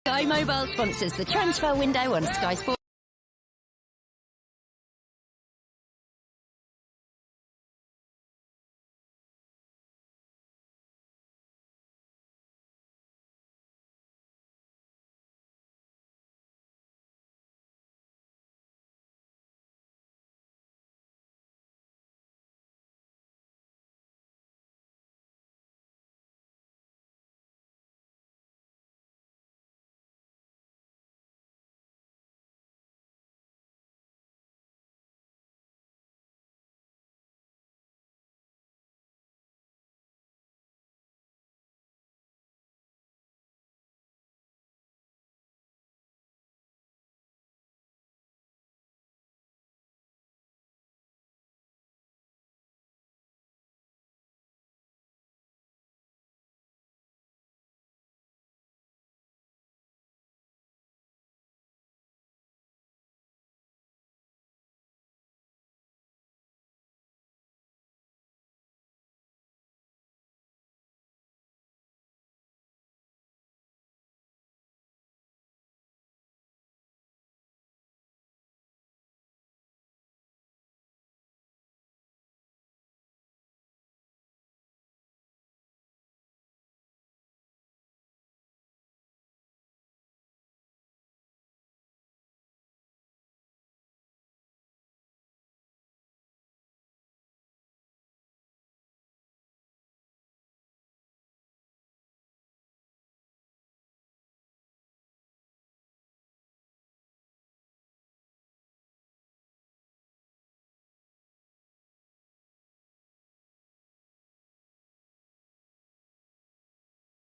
Sky Mobile sponsors the transfer window on Sky Sports.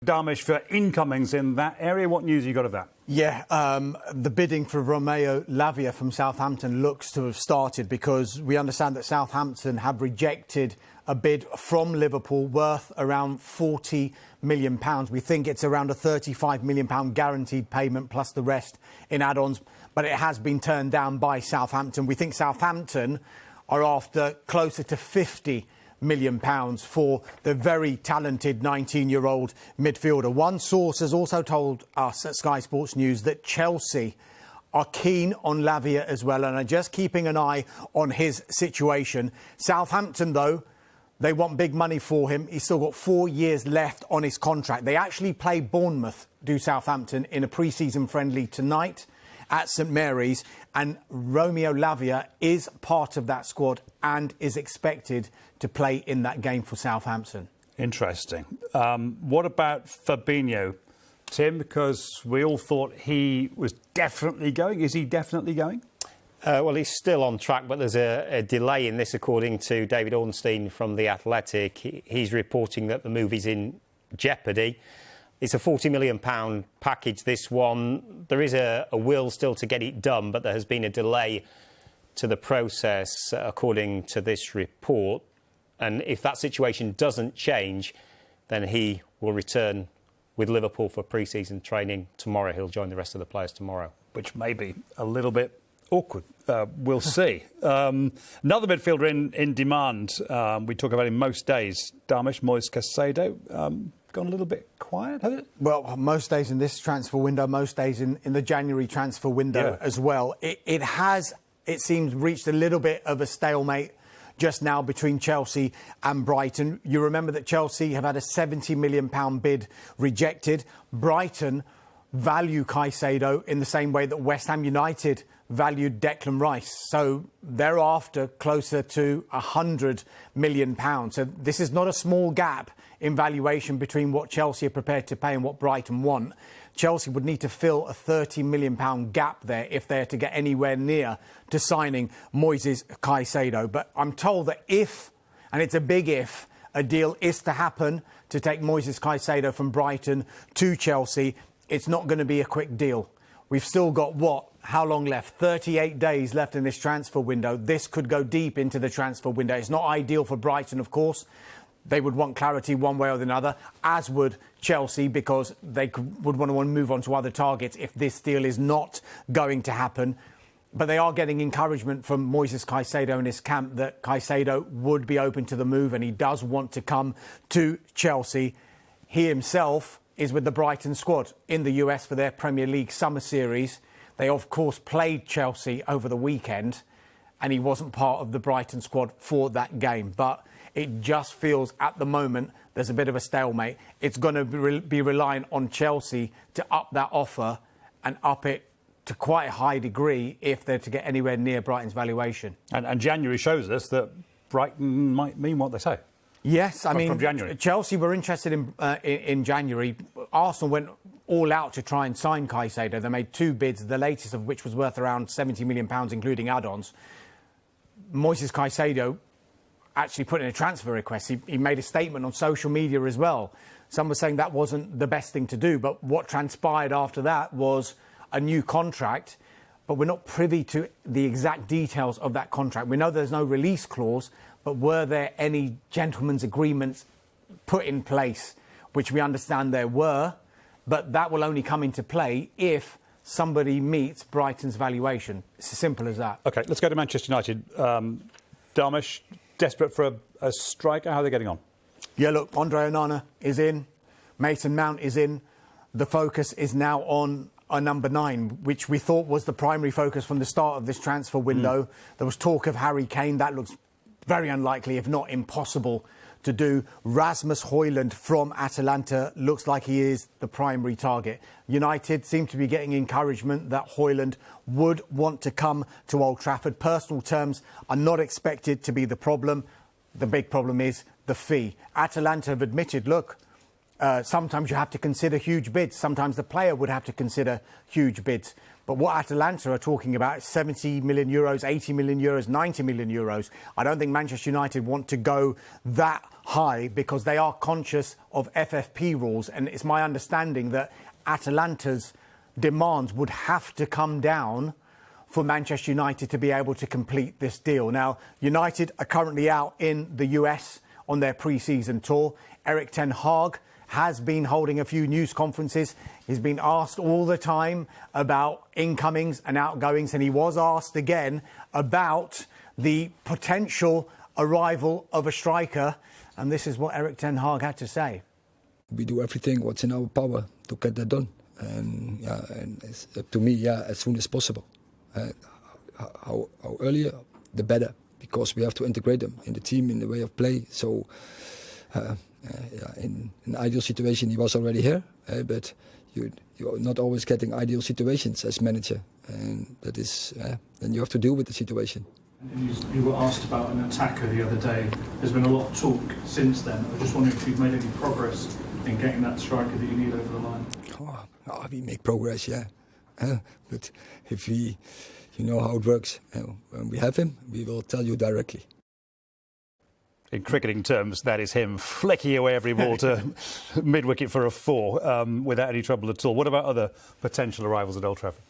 Darmish, for incomings in that area. What news you got of that? Yeah, the bidding for Romeo Lavia from Southampton looks to have started, because we understand that Southampton have rejected a bid from Liverpool worth around £40 million. We think it's around a £35 million guaranteed payment plus the rest in add-ons, but it has been turned down by Southampton. We think Southampton are after closer to £50 million for the very talented 19-year-old midfielder. One source has also told us at Sky Sports News that Chelsea are keen on Lavia as well and are just keeping an eye on his situation. Southampton, though, they want big money for him. He's still got 4 years left on his contract. They actually play Bournemouth, do Southampton, in a pre-season friendly tonight at St Mary's, and Romeo Lavia is part of that squad and is expected to play in that game for Southampton. Interesting. What about Fabinho, Tim? Because we all thought he was definitely going. Is he definitely going? Well, he's still on track, but there's a delay in this, according to David Ornstein from The Athletic. He's reporting that the move is in jeopardy. It's a £40 million package, this one. There is a will still to get it done, but there has been a delay to the process, according to this report. And if that situation doesn't change, then he will return with Liverpool for pre-season training tomorrow. He'll join the rest of the players tomorrow. Which may be a little bit awkward. We'll see. Another midfielder in demand. We talk about him most days. Darmish, Moises Caicedo. Gone a little bit quiet, has it? Well, most days in this transfer window, most days in the January transfer window as well. It has, it seems, reached a little bit of a stalemate just now between Chelsea and Brighton. You remember that Chelsea have had a £70 million bid rejected. Brighton value Caicedo in the same way that West Ham United valued Declan Rice. So they're after closer to £100 million. So this is not a small gap in valuation between what Chelsea are prepared to pay and what Brighton want. Chelsea would need to fill a £30 million gap there if they're to get anywhere near to signing Moises Caicedo. But I'm told that if, and it's a big if, a deal is to happen to take Moises Caicedo from Brighton to Chelsea, it's not going to be a quick deal. We've still got, how long left? 38 days left in this transfer window. This could go deep into the transfer window. It's not ideal for Brighton, of course. They would want clarity one way or the other, as would Chelsea, because they would want to move on to other targets if this deal is not going to happen. But they are getting encouragement from Moises Caicedo and his camp that Caicedo would be open to the move and he does want to come to Chelsea. He himself is with the Brighton squad in the US for their Premier League Summer Series. They, of course, played Chelsea over the weekend, and he wasn't part of the Brighton squad for that game. But it just feels at the moment there's a bit of a stalemate. It's going to be relying on Chelsea to up that offer and up it to quite a high degree if they're to get anywhere near Brighton's valuation. And January shows us that Brighton might mean what they say. Yes, I mean, from January. Chelsea were interested in January. Arsenal went all out to try and sign Caicedo. They made 2 bids, the latest of which was worth around £70 million, including add-ons. Moises Caicedo actually put in a transfer request. He made a statement on social media as well. Some were saying that wasn't the best thing to do, but what transpired after that was a new contract, but we're not privy to the exact details of that contract. We know there's no release clause, but were there any gentlemen's agreements put in place, which we understand there were, but that will only come into play if somebody meets Brighton's valuation. It's as simple as that. OK, let's go to Manchester United. Dharmesh, desperate for a striker. How are they getting on? Yeah, look, Andre Onana is in. Mason Mount is in. The focus is now on a number 9, which we thought was the primary focus from the start of this transfer window. There was talk of Harry Kane. That looks very unlikely, if not impossible, to do. Rasmus Højlund from Atalanta looks like he is the primary target. United seem to be getting encouragement that Højlund would want to come to Old Trafford. Personal terms are not expected to be the problem. The big problem is the fee. Atalanta have admitted, look, sometimes you have to consider huge bids. Sometimes the player would have to consider huge bids. But what Atalanta are talking about is 70 million euros, 80 million euros, 90 million euros. I don't think Manchester United want to go that high because they are conscious of FFP rules. And it's my understanding that Atalanta's demands would have to come down for Manchester United to be able to complete this deal. Now, United are currently out in the US on their pre-season tour. Erik ten Hag has been holding a few news conferences. He's been asked all the time about incomings and outgoings, and he was asked again about the potential arrival of a striker. And this is what Erik ten Hag had to say. We do everything what's in our power to get that done. And it's up to me, as soon as possible. How earlier, the better, because we have to integrate them in the team, in the way of play. So, in an ideal situation, he was already here, but you're not always getting ideal situations as manager, and that is, then you have to deal with the situation. You were asked about an attacker the other day. There's been a lot of talk since then. I was just wondering if you've made any progress in getting that striker that you need over the line. We make progress, yeah. But if you know how it works, when we have him, we will tell you directly. In cricketing terms, that is him flicking away every ball to mid-wicket for a 4 without any trouble at all. What about other potential arrivals at Old Trafford?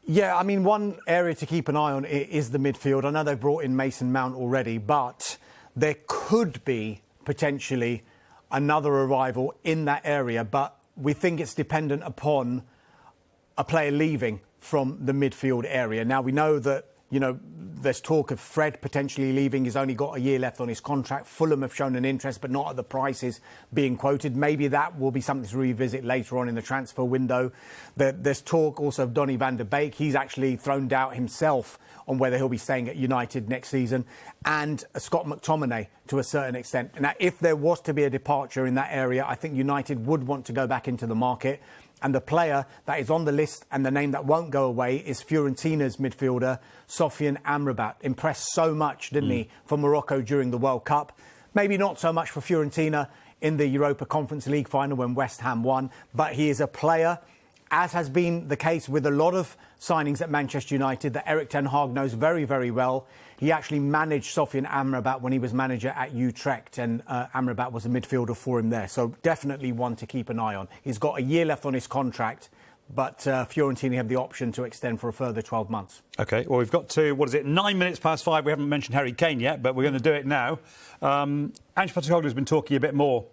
Yeah, I mean, one area to keep an eye on is the midfield. I know they've brought in Mason Mount already, but there could be potentially another arrival in that area. But we think it's dependent upon a player leaving from the midfield area. Now, we know that, there's talk of Fred potentially leaving. He's only got a year left on his contract. Fulham have shown an interest, but not at the prices being quoted. Maybe that will be something to revisit later on in the transfer window. There's talk also of Donny van der Beek. He's actually thrown doubt himself on whether he'll be staying at United next season. And Scott McTominay to a certain extent. Now, if there was to be a departure in that area, I think United would want to go back into the market. And the player that is on the list and the name that won't go away is Fiorentina's midfielder, Højlund Amrabat. Impressed so much, didn't he, for Morocco during the World Cup. Maybe not so much for Fiorentina in the Europa Conference League final when West Ham won. But he is a player, as has been the case with a lot of signings at Manchester United, that Erik ten Hag knows very, very well. He actually managed Højlund Amrabat when he was manager at Utrecht, and Amrabat was a midfielder for him there. So definitely one to keep an eye on. He's got a year left on his contract, but Fiorentina have the option to extend for a further 12 months. OK, well, we've got to, 9 minutes past 5. We haven't mentioned Harry Kane yet, but we're going to do it now. Ange Postecoglou has been talking a bit more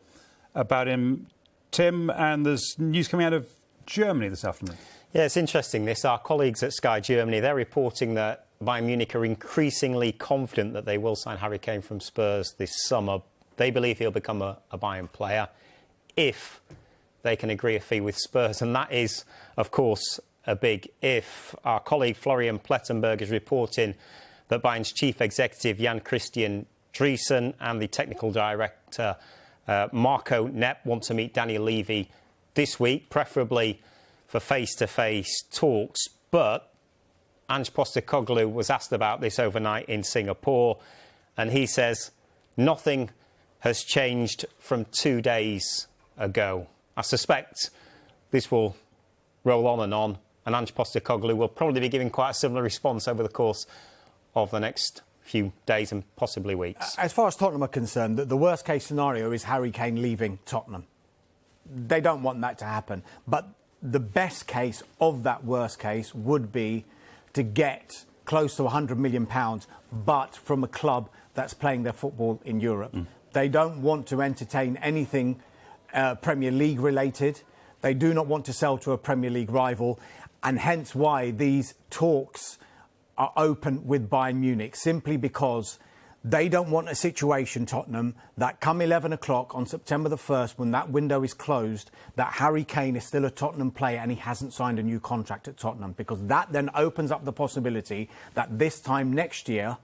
about him, Tim, and there's news coming out of Germany this afternoon. Yeah, it's interesting this. Our colleagues at Sky Germany, they're reporting that Bayern Munich are increasingly confident that they will sign Harry Kane from Spurs this summer. They believe he'll become a Bayern player if they can agree a fee with Spurs. And that is, of course, a big if. Our colleague Florian Plettenberg is reporting that Bayern's chief executive Jan Christian Driessen and the technical director Marco Nepp want to meet Daniel Levy this week, preferably for face-to-face talks. But Ange Postecoglou was asked about this overnight in Singapore, and he says nothing has changed from 2 days ago. I suspect this will roll on, and Ange Postecoglou will probably be giving quite a similar response over the course of the next few days and possibly weeks. As far as Tottenham are concerned, the worst case scenario is Harry Kane leaving Tottenham. They don't want that to happen. But the best case of that worst case would be to get close to £100 million, but from a club that's playing their football in Europe. They don't want to entertain anything Premier League related. They do not want to sell to a Premier League rival, and hence why these talks are open with Bayern Munich, simply because they don't want a situation, Tottenham, that come 11 o'clock on September the 1st, when that window is closed, that Harry Kane is still a Tottenham player and he hasn't signed a new contract at Tottenham, because that then opens up the possibility that this time next year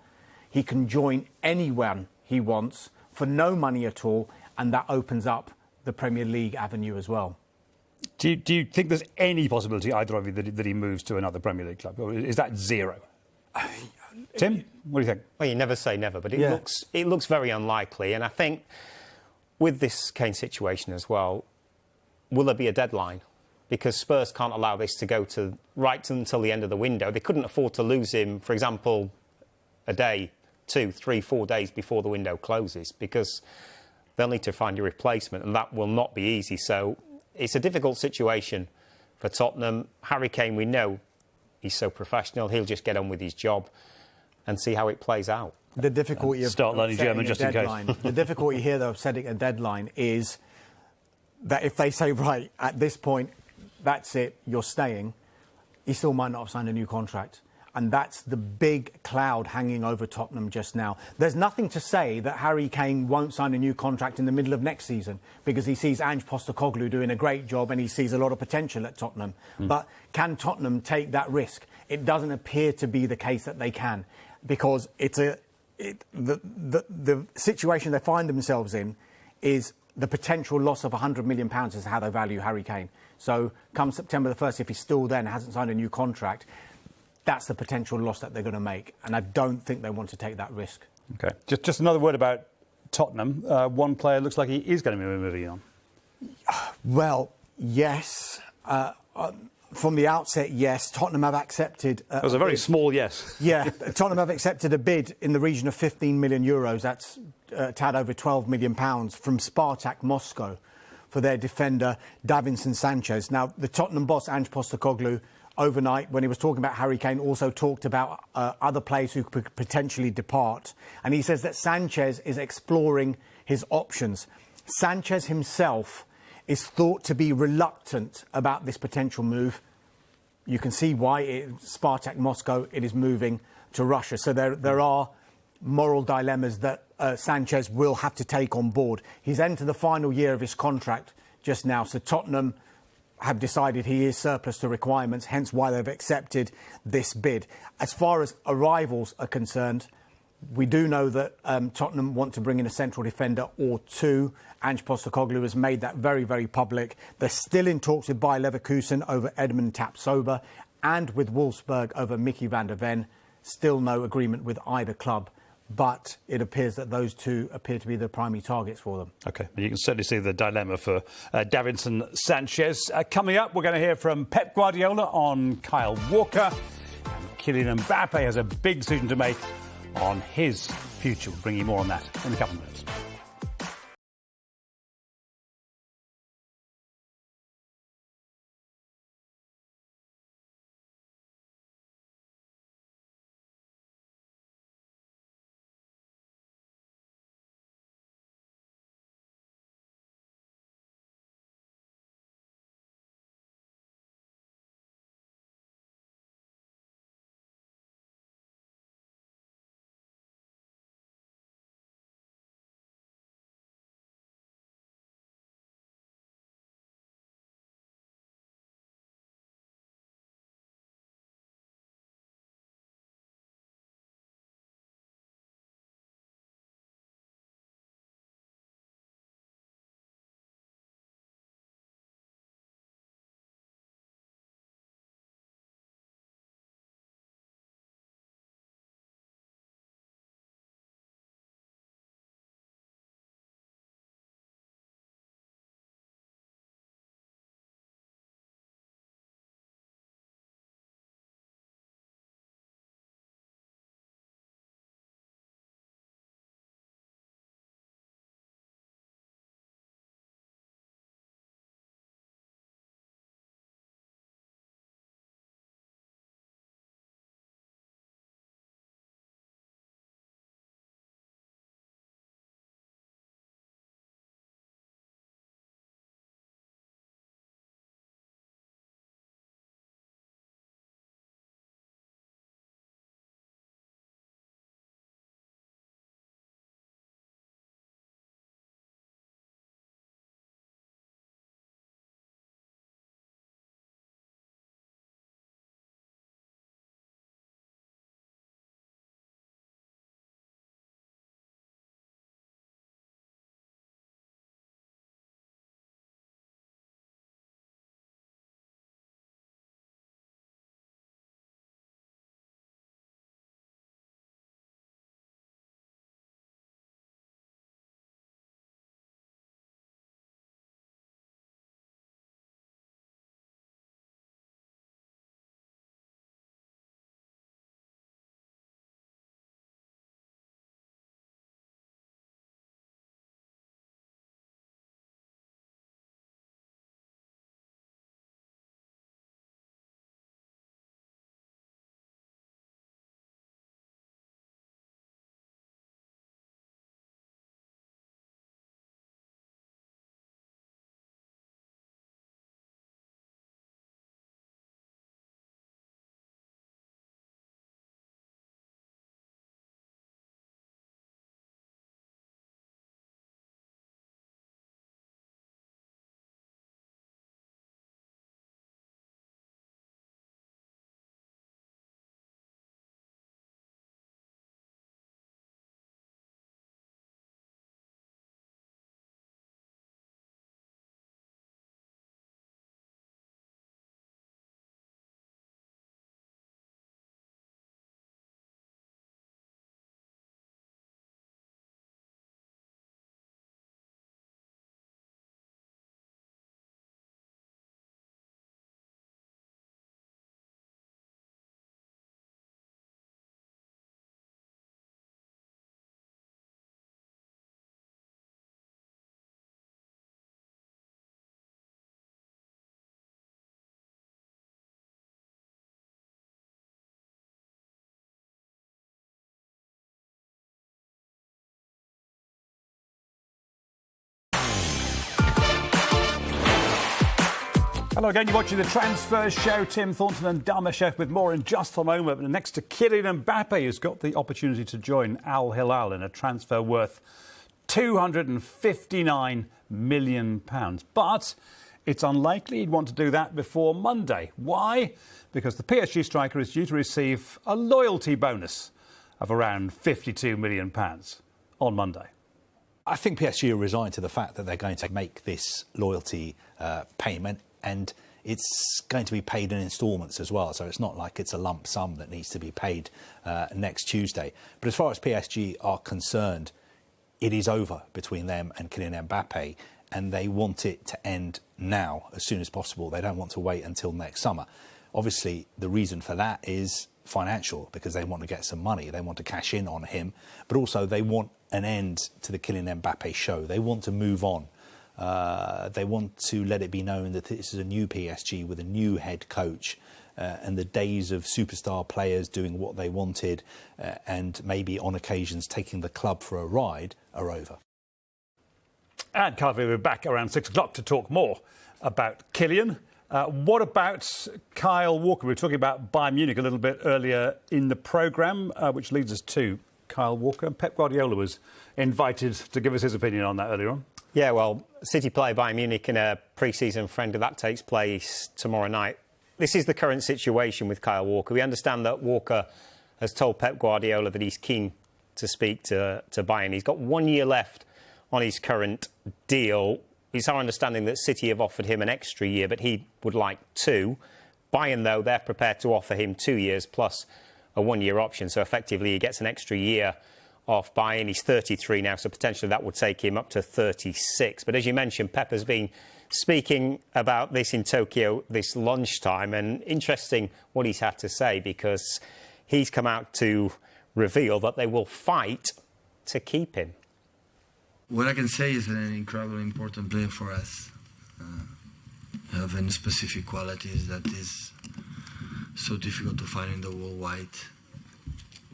he can join anyone he wants for no money at all, and that opens up the Premier League avenue as well. Do you think there's any possibility, either of you, that he moves to another Premier League club? Or is that zero? Tim, what do you think? Well, you never say never, but it looks very unlikely. And I think with this Kane situation as well, will there be a deadline? Because Spurs can't allow this to go to right until the end of the window. They couldn't afford to lose him, for example, a day, 2, 3, 4 days before the window closes, because they'll need to find a replacement, and that will not be easy. So it's a difficult situation for Tottenham. Harry Kane, we know he's so professional. He'll just get on with his job and see how it plays out. The difficulty of start learning German just in case. The difficulty here, though, of setting a deadline is that if they say, right, at this point, that's it, you're staying, he still might not have signed a new contract. And that's the big cloud hanging over Tottenham just now. There's nothing to say that Harry Kane won't sign a new contract in the middle of next season, because he sees Ange Postecoglou doing a great job and he sees a lot of potential at Tottenham. But can Tottenham take that risk? It doesn't appear to be the case that they can, because the situation they find themselves in is the potential loss of £100 million is how they value Harry Kane. So come September the 1st, if he's still there and hasn't signed a new contract, that's the potential loss that they're going to make. And I don't think they want to take that risk. OK. Just another word about Tottenham. One player looks like he is going to be moving on. Well, yes. From the outset, yes. Tottenham have accepted... That was a very small yes. Yeah. Tottenham have accepted a bid in the region of €15 million. That's a tad over £12 million from Spartak Moscow for their defender, Davinson Sanchez. Now, the Tottenham boss, Ange Postecoglou, overnight, when he was talking about Harry Kane, also talked about other players who could potentially depart. And he says that Sanchez is exploring his options. Sanchez himself is thought to be reluctant about this potential move. You can see why. Spartak Moscow, it is moving to Russia. So there are moral dilemmas that Sanchez will have to take on board. He's entered the final year of his contract just now, so Tottenham have decided he is surplus to requirements, hence why they've accepted this bid. As far as arrivals are concerned, we do know that Tottenham want to bring in a central defender or two. Ange Postecoglou has made that very, very public. They're still in talks with Bayer Leverkusen over Edmund Tapsoba and with Wolfsburg over Mickey van der Ven. Still no agreement with either club, but it appears that those two appear to be the primary targets for them. OK, you can certainly see the dilemma for Davinson Sanchez. Coming up, we're going to hear from Pep Guardiola on Kyle Walker. And Kylian Mbappe has a big decision to make on his future. We'll bring you more on that in a couple of minutes. Hello again, you're watching the Transfer Show. Tim Thornton and Dharmesh with more in just a moment. But next to Kylian Mbappe, who's got the opportunity to join Al Hilal in a transfer worth £259 million. But it's unlikely he'd want to do that before Monday. Why? Because the PSG striker is due to receive a loyalty bonus of around £52 million on Monday. I think PSG are resigned to the fact that they're going to make this loyalty payment, and it's going to be paid in instalments as well. So it's not like it's a lump sum that needs to be paid next Tuesday. But as far as PSG are concerned, it is over between them and Kylian Mbappe, and they want it to end now, as soon as possible. They don't want to wait until next summer. Obviously, the reason for that is financial, because they want to get some money. They want to cash in on him, but also they want an end to the Kylian Mbappe show. They want to move on. They want to let it be known that this is a new PSG with a new head coach, and the days of superstar players doing what they wanted and maybe on occasions taking the club for a ride are over. And Carl will be back around 6 o'clock to talk more about Kylian. What about Kyle Walker? We were talking about Bayern Munich a little bit earlier in the programme, which leads us to Kyle Walker. Pep Guardiola was invited to give us his opinion on that earlier on. Yeah, well, City play Bayern Munich in a pre-season friendly. That takes place tomorrow night. This is the current situation with Kyle Walker. We understand that Walker has told Pep Guardiola that he's keen to speak to Bayern. He's got 1 year left on his current deal. It's our understanding that City have offered him an extra year, but he would like 2. Bayern, though, they're prepared to offer him 2 years plus a 1 year option. So effectively, he gets an extra year off Bayern. He's 33 now, so potentially that would take him up to 36. But as you mentioned, Pep has been speaking about this in Tokyo this lunchtime, and interesting what he's had to say, because he's come out to reveal that they will fight to keep him. What I can say is an incredibly important player for us. Having specific qualities that is so difficult to find in the worldwide.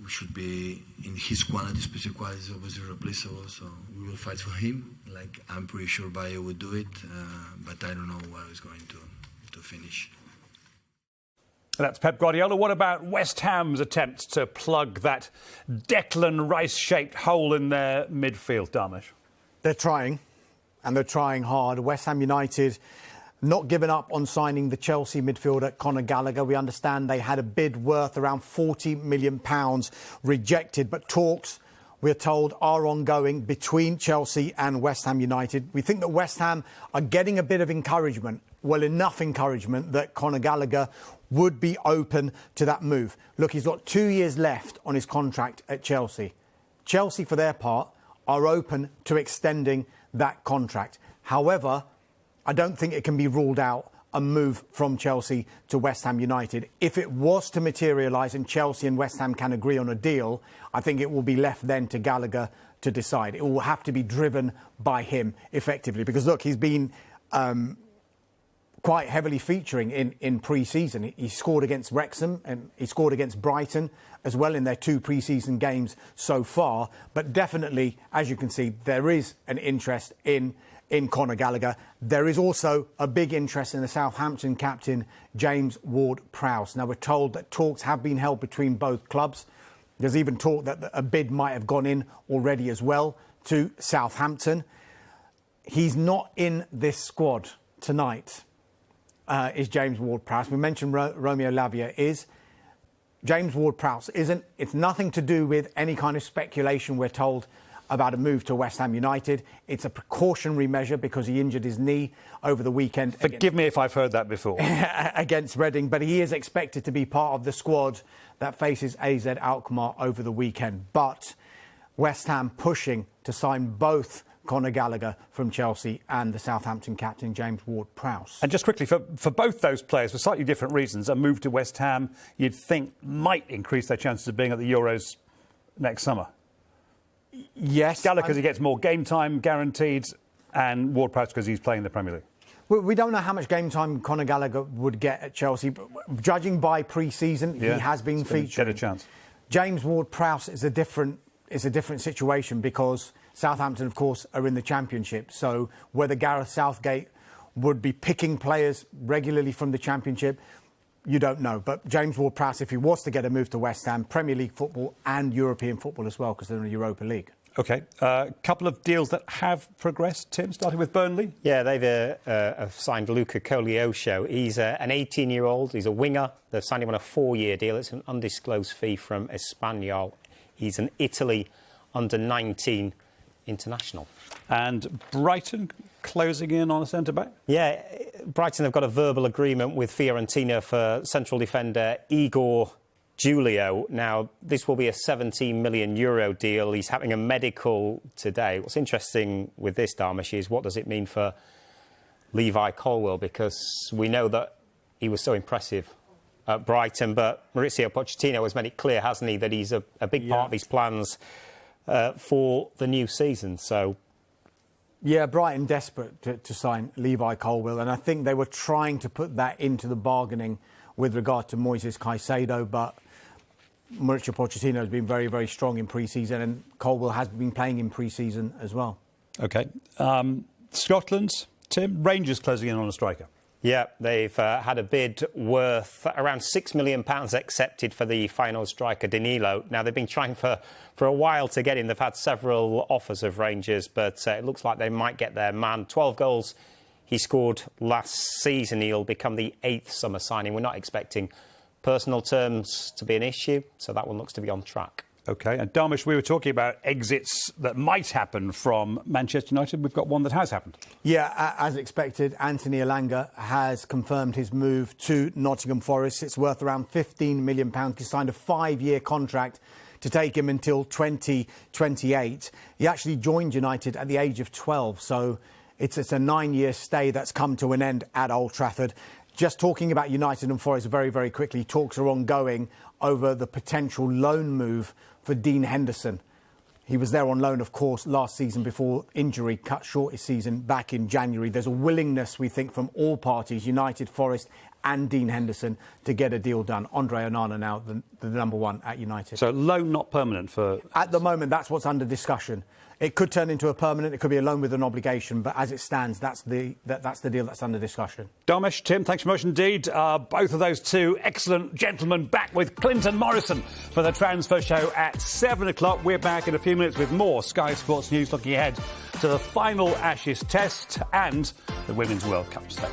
We should be in his quality, specific qualities, always irreplaceable. So we will fight for him. Like I'm pretty sure Bayer would do it, but I don't know where he's going to finish. That's Pep Guardiola. What about West Ham's attempt to plug that Declan Rice-shaped hole in their midfield, Dharmesh? They're trying, and they're trying hard. West Ham United not given up on signing the Chelsea midfielder Conor Gallagher. We understand they had a bid worth around £40 million rejected, but talks, we're told, are ongoing between Chelsea and West Ham United. We think that West Ham are getting a bit of encouragement, well, enough encouragement that Conor Gallagher would be open to that move. Look, he's got 2 years left on his contract at Chelsea. Chelsea, for their part, are open to extending that contract. However, I don't think it can be ruled out a move from Chelsea to West Ham United. If it was to materialise and Chelsea and West Ham can agree on a deal, I think it will be left then to Gallagher to decide. It will have to be driven by him, effectively. Because, look, he's been quite heavily featuring in pre-season. He scored against Wrexham and he scored against Brighton as well in their 2 pre-season games so far. But definitely, as you can see, there is an interest in Conor Gallagher. There is also a big interest in the Southampton captain, James Ward-Prowse. Now, we're told that talks have been held between both clubs. There's even talk that a bid might have gone in already as well to Southampton. He's not in this squad tonight, is James Ward-Prowse. We mentioned Romeo Lavia is. James Ward-Prowse isn't. It's nothing to do with any kind of speculation, we're told, about a move to West Ham United. It's a precautionary measure because he injured his knee over the weekend. Forgive me if I've heard that before. Against Reading, but he is expected to be part of the squad that faces AZ Alkmaar over the weekend. But West Ham pushing to sign both Conor Gallagher from Chelsea and the Southampton captain, James Ward-Prowse. And just quickly, for both those players, for slightly different reasons, a move to West Ham, you'd think, might increase their chances of being at the Euros next summer. Yes. Gallagher because he gets more game time guaranteed, and Ward-Prowse because he's playing the Premier League. We don't know how much game time Conor Gallagher would get at Chelsea, but judging by pre-season, he has been featured. Get a chance. James Ward-Prowse is a different situation because Southampton, of course, are in the Championship. So whether Gareth Southgate would be picking players regularly from the Championship. You don't know. But James Ward-Prowse, if he was to get a move to West Ham, Premier League football and European football as well, because they're in the Europa League. OK. A couple of deals that have progressed, Tim, starting with Burnley. Yeah, they've signed Luca Koleosho. He's an 18-year-old. He's a winger. They've signed him on a 4-year deal. It's an undisclosed fee from Espanyol. He's an Italy under-19 international. And Brighton closing in on a centre-back? Yeah, Brighton have got a verbal agreement with Fiorentina for central defender Igor Giulio. Now, this will be a €17 million deal. He's having a medical today. What's interesting with this, Darmish, is what does it mean for Levi Colwill? Because we know that he was so impressive at Brighton, but Mauricio Pochettino has made it clear, hasn't he, that he's a big part of his plans for the new season. So, yeah, Brighton desperate to sign Levi Colwill, and I think they were trying to put that into the bargaining with regard to Moises Caicedo, but Mauricio Pochettino has been very, very strong in pre-season, and Colwill has been playing in pre-season as well. OK. Scotland, Tim, Rangers closing in on a striker. Yeah, they've had a bid worth around £6 million accepted for the final striker, Danilo. Now, they've been trying for a while to get him. They've had several offers of Rangers, but it looks like they might get their man. 12 goals he scored last season. He'll become the 8th summer signing. We're not expecting personal terms to be an issue, so that one looks to be on track. OK. And Darmish, we were talking about exits that might happen from Manchester United. We've got one that has happened. Yeah, as expected, Anthony Elanga has confirmed his move to Nottingham Forest. It's worth around £15 million. He signed a 5-year contract to take him until 2028. He actually joined United at the age of 12, so it's a 9-year stay that's come to an end at Old Trafford. Just talking about United and Forest very, very quickly, talks are ongoing over the potential loan move for Dean Henderson. He was there on loan, of course, last season before injury cut short his season back in January. There's a willingness, we think, from all parties, United, Forest and Dean Henderson, to get a deal done. Andre Onana now the number one at United. So loan not permanent for... At the moment, that's what's under discussion. It could turn into a permanent, it could be a loan with an obligation, but as it stands, that's the deal that's under discussion. Darmish, Tim, thanks very much indeed. Both of those two excellent gentlemen back with Clinton Morrison for the Transfer Show at 7 o'clock. We're back in a few minutes with more Sky Sports News, looking ahead to the final Ashes Test and the Women's World Cup. Stay.